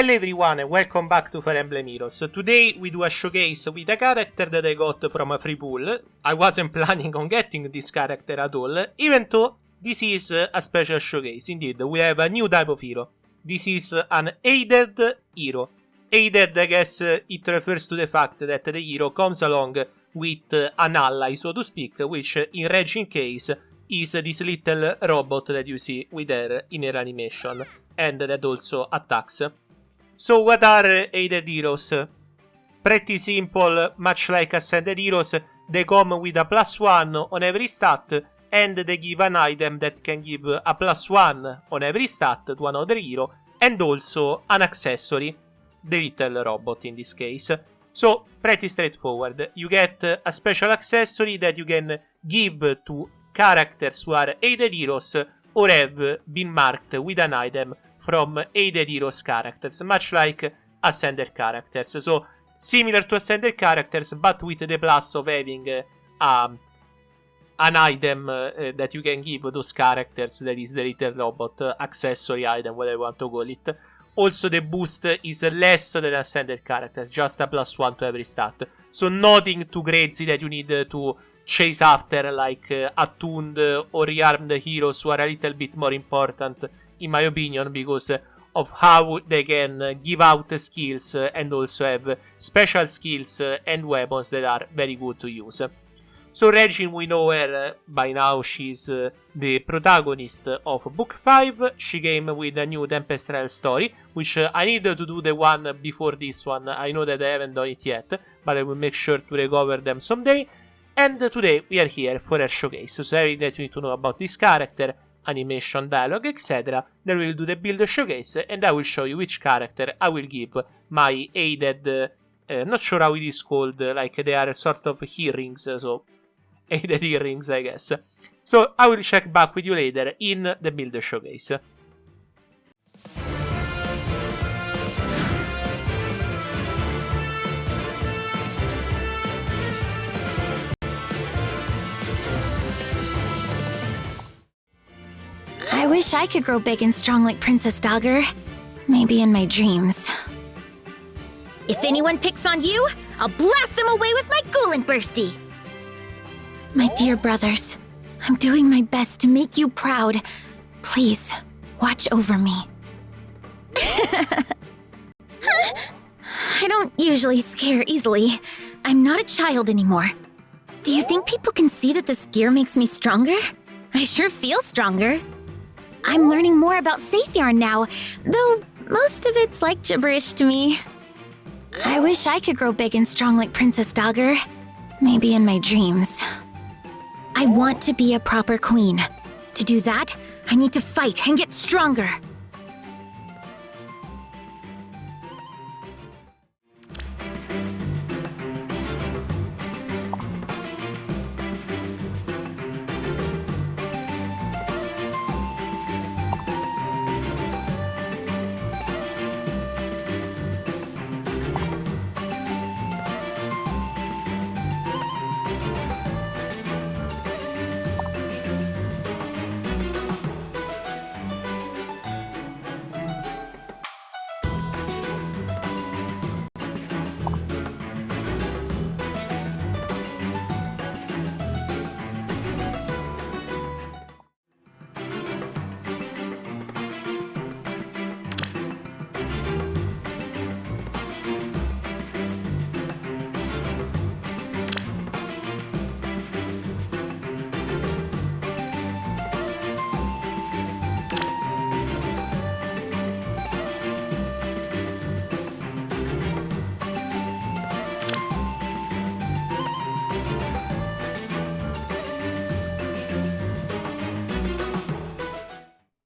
Hello everyone and welcome back to Fire Emblem Heroes. Today we do a showcase with a character that I got from a free pool. I wasn't planning on getting this character at all, even though this is a special showcase. Indeed, we have a new type of hero. This is an aided hero. Aided, I guess, it refers to the fact that the hero comes along with an ally, so to speak, which in Reginn case is this little robot that you see with her in her animation, and that also attacks. So what are aided heroes? Pretty simple, much like ascended heroes, they come with a +1 on every stat, and they give an item that can give a +1 on every stat to another hero, and also an accessory, the little robot in this case. So, pretty straightforward. You get a special accessory that you can give to characters who are aided heroes or have been marked with an item from aided heroes characters, much like ascended characters. So, similar to ascended characters, but with the plus of having an item that you can give those characters, that is the little robot accessory item, whatever you want to call it. Also, the boost is less than ascended characters, just a +1 to every stat. So, nothing too crazy that you need to chase after, like attuned or rearmed heroes who are a little bit more important, in my opinion, because of how they can give out skills and also have special skills and weapons that are very good to use. So Reginn, we know her by now, she's the protagonist of Book 5. She came with a new Tempest Trial story, which I need to do the one before this one. I know that I haven't done it yet, but I will make sure to recover them someday. And today we are here for a showcase, so everything that you need to know about this character, animation, dialogue, etc. Then we'll do the build showcase, and I will show you which character I will give my aided, not sure how it is called, like they are sort of earrings, so aided earrings, I guess. So I will check back with you later in the build showcase. I wish I could grow big and strong like Princess Dagger. Maybe in my dreams. If anyone picks on you, I'll blast them away with my Gullinbursti! My dear brothers, I'm doing my best to make you proud. Please, watch over me. I don't usually scare easily. I'm not a child anymore. Do you think people can see that this gear makes me stronger? I sure feel stronger. I'm learning more about Safe Yarn now, though most of it's like gibberish to me. I wish I could grow big and strong like Princess Dagger. Maybe in my dreams. I want to be a proper queen. To do that, I need to fight and get stronger.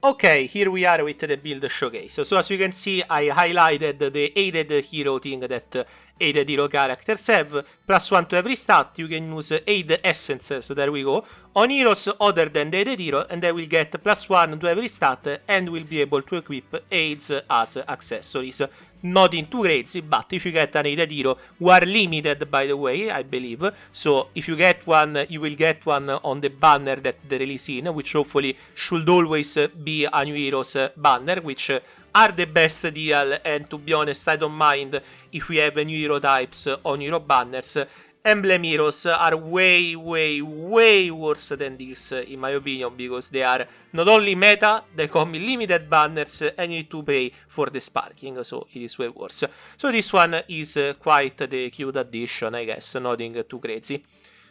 Okay, here we are with the build showcase. So as you can see, I highlighted the aided hero thing that aided hero characters have. +1 to every stat, you can use aid essences, so there we go, on heroes other than the aided hero, and they will get +1 to every stat and will be able to equip aids as accessories. Nothing too crazy, but if you get an aided hero, who are limited by the way, I believe, so if you get one, you will get one on the banner that they release in, which hopefully should always be a new heroes banner, which are the best deal, and to be honest, I don't mind if we have new hero types on hero banners. Emblem Heroes are way worse than this, in my opinion, because they are not only meta, they come in limited banners, and you need to pay for the sparking, so it is way worse. So this one is quite the cute addition, I guess, nothing too crazy.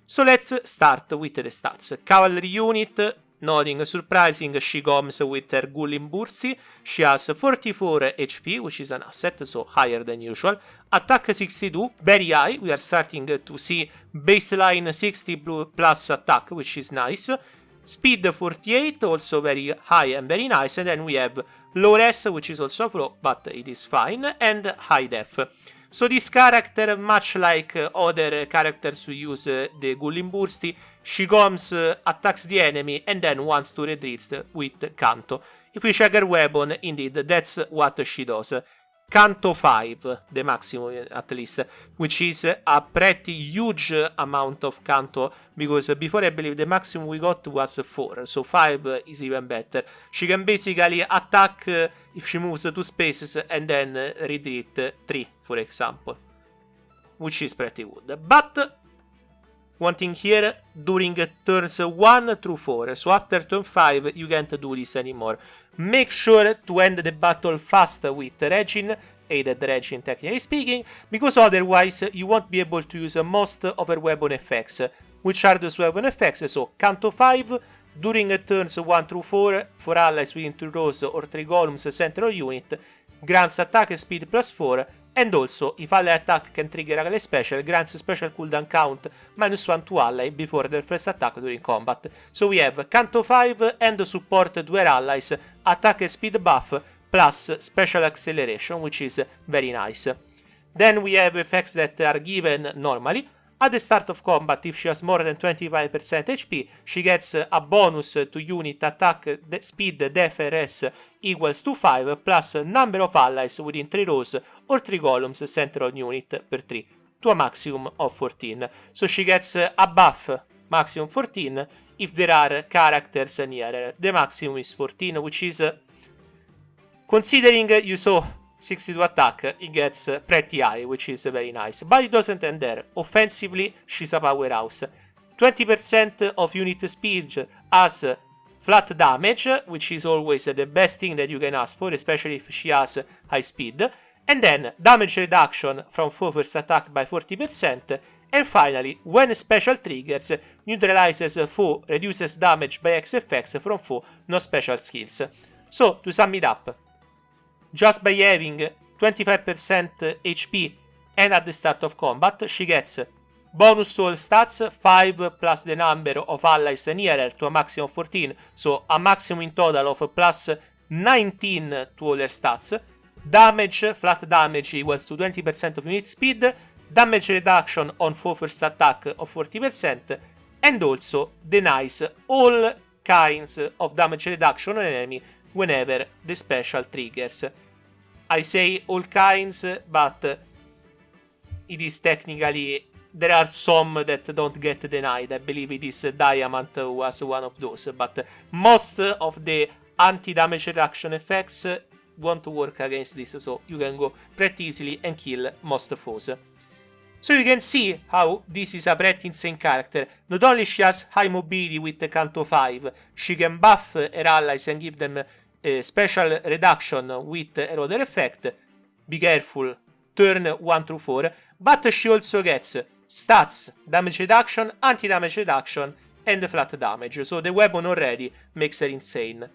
So let's start with the stats. Cavalry unit, nothing surprising, she comes with her Gullinbursti. She has 44 HP, which is an asset, so higher than usual. Attack 62, very high. We are starting to see baseline 60 plus attack, which is nice. Speed 48, also very high and very nice. And then we have low res, which is also pro, but it is fine. And high def. So this character, much like other characters who use the Gullinbursti, she comes, attacks the enemy, and then wants to retreat with Canto. If we check her weapon, indeed, that's what she does. Canto 5, the maximum at least, which is a pretty huge amount of Canto, because before I believe the maximum we got was 4, so 5 is even better. She can basically attack if she moves 2 spaces and then retreat 3, for example, which is pretty good. But one thing here, during turns 1 through 4, so after turn 5 you can't do this anymore. Make sure to end the battle fast with Reginn, aided Reginn technically speaking, because otherwise you won't be able to use most of her weapon effects. Which are those weapon effects? So Canto 5, during turns 1 through 4, for allies within 2 rows or 3 columns central unit, grants attack speed plus 4, and also, if ally attack can trigger ally special, grants special cooldown count -1 to ally before their first attack during combat. So we have Canto 5 and support to her allies, attack speed buff plus special acceleration, which is very nice. Then we have effects that are given normally. At the start of combat, if she has more than 25% HP, she gets a bonus to unit attack speed def rs equals to 5 plus number of allies within 3 rows or 3 columns central unit per 3 to a maximum of 14. So she gets a buff maximum 14 if there are characters near her. The maximum is 14, which is, considering you saw 62 attack, it gets pretty high, which is very nice. But it doesn't end there. Offensively, she's a powerhouse. 20% of unit speed as flat damage, which is always the best thing that you can ask for, especially if she has high speed. And then damage reduction from foe first attack by 40%. And finally, when special triggers, neutralizes foe, reduces damage by X effects from foe, no special skills. So, to sum it up, just by having 25% HP and at the start of combat, she gets bonus to all stats, 5 plus the number of allies near her to a maximum of 14, so a maximum in total of plus 19 to all her stats. Damage, flat damage equals to 20% of unit speed, damage reduction on foe first attack of 40%, and also denies all kinds of damage reduction on enemy whenever the special triggers. I say all kinds, but it is technically, there are some that don't get denied. I believe it is Diamond who was one of those, but most of the anti-damage reduction effects won't work against this, so you can go pretty easily and kill most foes. So you can see how this is a pretty insane character. Not only she has high mobility with the Canto 5, she can buff her allies and give them special reduction with her other effect. Be careful, turn 1 through 4, but she also gets stats, damage reduction, anti-damage reduction, and flat damage, so the weapon already makes her insane.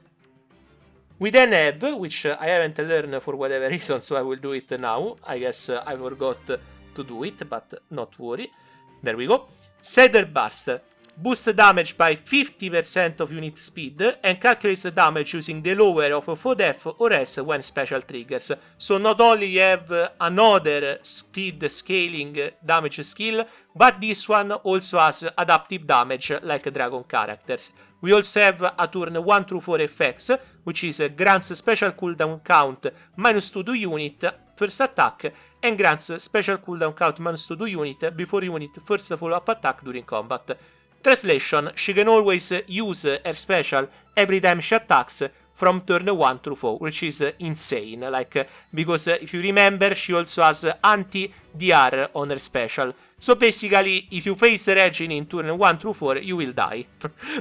We then have, which I haven't learned for whatever reason, so I will do it now. I guess I forgot to do it, but not worry. There we go. Cedar Burst. Boost damage by 50% of unit speed and calculates the damage using the lower of foe def or S when special triggers. So not only you have another speed scaling damage skill, but this one also has adaptive damage like dragon characters. We also have a turn 1 through 4 effects, which is grants special cooldown count -2 to unit first attack and grants special cooldown count -2 to unit before unit first follow-up attack during combat. Translation, she can always use her special every time she attacks from turn 1 through 4, which is insane, like, because if you remember, she also has anti-DR on her special. So basically, if you face Reginn in turn 1 through 4, you will die.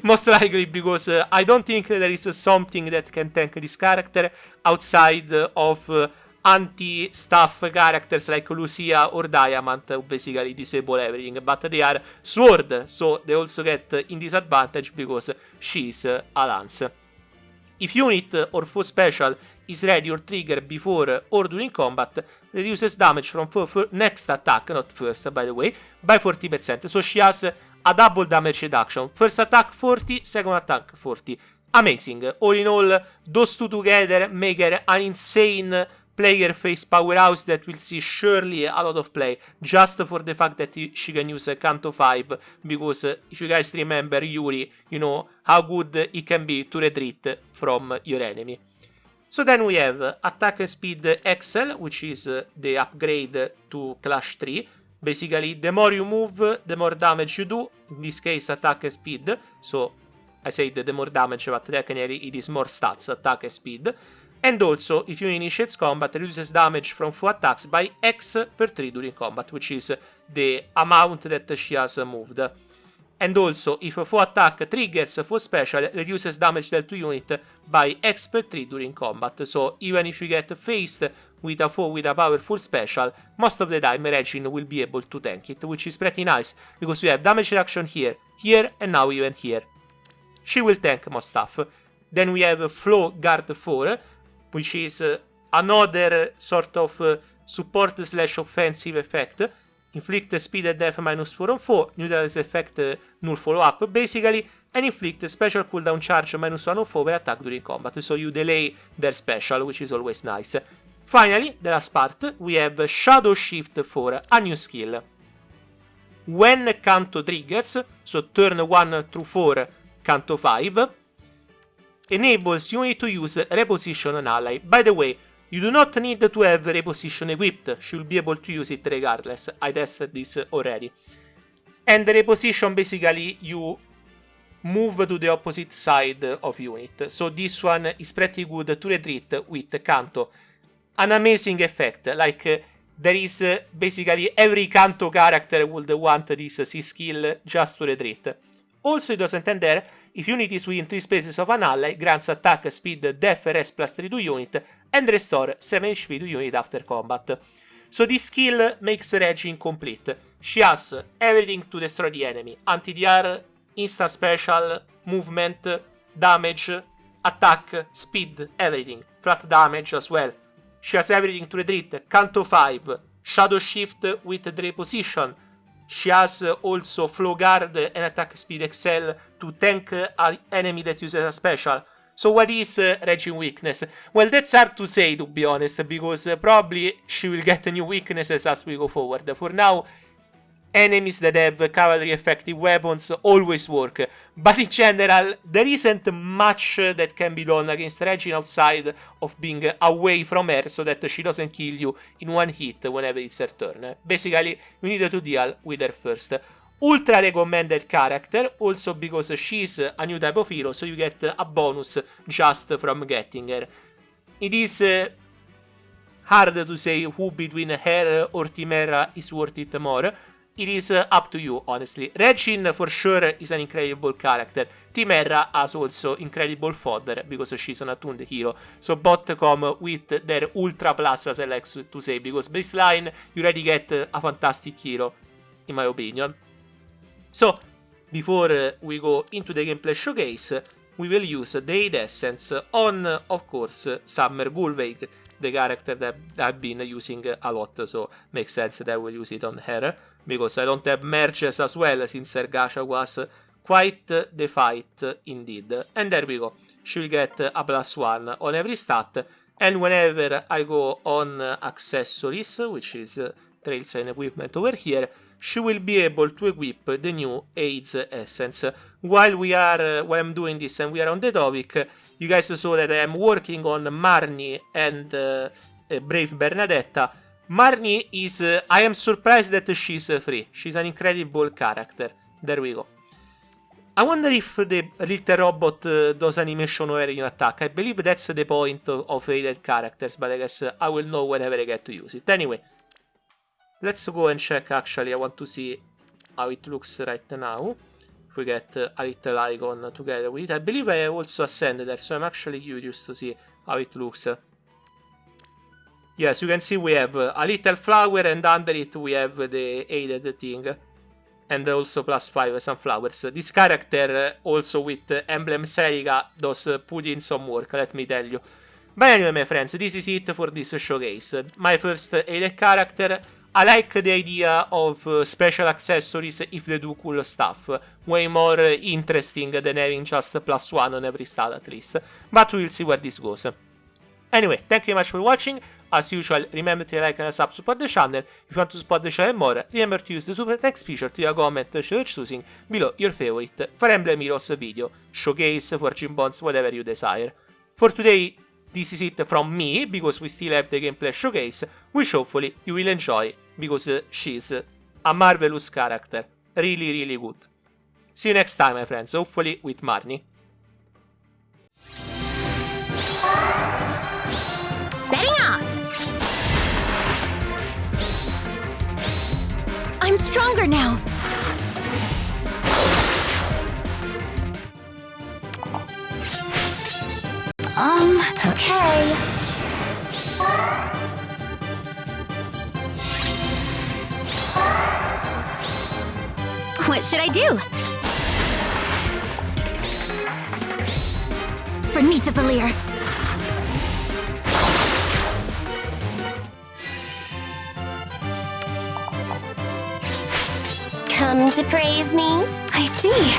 Most likely because I don't think there is something that can tank this character outside of anti-stuff characters like Lucia or Diamant, who basically disable everything. But they are sword, so they also get in disadvantage because she is a lance. If unit or foe special is ready or triggered before or during combat, reduces damage from next attack, not first by the way, by 40%. So she has a double damage reduction. First attack 40, second attack 40. Amazing. All in all, those two together make her an insane player face powerhouse that will see surely a lot of play, just for the fact that she can use a Canto 5, because if you guys remember Yuri, you know how good it can be to retreat from your enemy. So then we have Attack Speed XL, which is the upgrade to Clash 3. Basically, the more you move, the more damage you do. In this case, Attack Speed. So, I said the more damage, but technically it is more stats, Attack Speed. And also, if you initiate combat, reduces damage from foe attacks by X per 3 during combat, which is the amount that she has moved. And also, if a foe attack triggers a foe special, reduces damage dealt to unit by X per 3 during combat. So, even if you get faced with a foe with a powerful special, most of the time Reginn will be able to tank it, which is pretty nice, because you have damage reduction here, here, and now even here. She will tank most stuff. Then we have Flow Guard 4, which is another sort of support/offensive effect. Inflict speed and death -4 on foe, neutralize effect null follow up basically, and inflict special cooldown charge -1 on foe per attack during combat, so you delay their special, which is always nice. Finally, the last part, we have Shadow Shift for a new skill. When Canto triggers, so turn 1 through 4, Canto 5, enables unit to use reposition an ally. By the way, you do not need to have reposition equipped, she will be able to use it regardless. I tested this already. And the reposition, basically, you move to the opposite side of unit. So this one is pretty good to retreat with Canto. An amazing effect, like there is basically every Canto character would want this C skill just to retreat. Also, it doesn't end there. If unit is within 3 spaces of an ally, grants attack, speed, def, res +3 to unit, and restore 7 HP to unit after combat. So this skill makes Reginn complete. She has everything to destroy the enemy. Anti-DR, instant special, movement, damage, attack, speed, everything. Flat damage as well. She has everything to retreat. Canto 5, Shadow Shift with the reposition. She has also Flow Guard and Attack Speed XL to tank an enemy that uses a special. So what is Reginn weakness? Well, that's hard to say, to be honest, because probably she will get new weaknesses as we go forward. For now, enemies that have cavalry effective weapons always work, but in general, there isn't much that can be done against Reginn outside of being away from her so that she doesn't kill you in one hit whenever it's her turn. Basically, we need to deal with her first. Ultra recommended character, also because she's a new type of hero, so you get a bonus just from getting her. It is hard to say who between her or Timera is worth it more. It is up to you, honestly. Reginn, for sure, is an incredible character. Timera has also incredible fodder, because she's an attuned hero. So both come with their ultra plus, as I like to say, because baseline, you already get a fantastic hero, in my opinion. So, before we go into the gameplay showcase, we will use the Aid Essence on, of course, Summer Gullveig, the character that I've been using a lot, so makes sense that I will use it on her, because I don't have merges as well, since her gacha was quite the fight indeed. And there we go, she will get a +1 on every stat, and whenever I go on accessories, which is trails and equipment over here, she will be able to equip the new AIDS Essence. While I'm doing this and we are on the topic, you guys saw that I am working on Marnie and Brave Bernadetta. Marnie is, I am surprised that she's free. She's an incredible character. There we go. I wonder if the little robot does animation whenever you attack. I believe that's the point of aided characters, but I guess I will know whenever I get to use it. Anyway, let's go and check actually. I want to see how it looks right now. If we get a little icon together with it. I believe I also ascended there, so I'm actually curious to see how it looks. Yes, you can see we have a little flower, and under it we have the aided thing. And also +5 sunflowers. This character, also with Emblem Serica, does put in some work, let me tell you. But anyway, my friends, this is it for this showcase. My first aided character. I like the idea of special accessories if they do cool stuff. Way more interesting than having just +1 on every stat at least. But we'll see where this goes. Anyway, thank you very much for watching. As usual, remember to like and sub support the channel. If you want to support the channel more, remember to use the super text feature to your comment choosing below your favorite Fire Emblem Heroes video, showcase, forging bonds, whatever you desire. For today, this is it from me, because we still have the gameplay showcase, which hopefully you will enjoy, because she's a marvelous character. Really, really good. See you next time, my friends, hopefully with Marnie. Setting off! I'm stronger now! Okay. What should I do? For Nithavalir. Come to praise me? I see.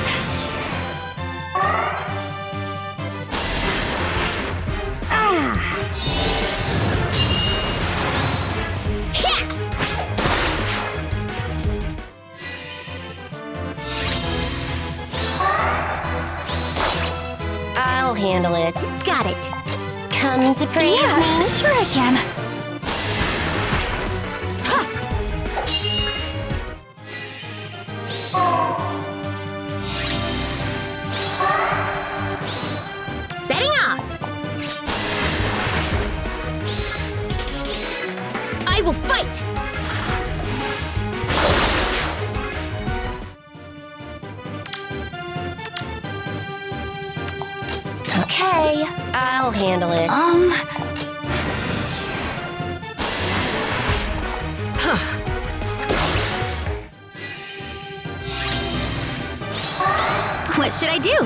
I'll handle it. Got it. Come to praise me? Sure I can. Setting off! I will fight! Okay, I'll handle it. What should I do?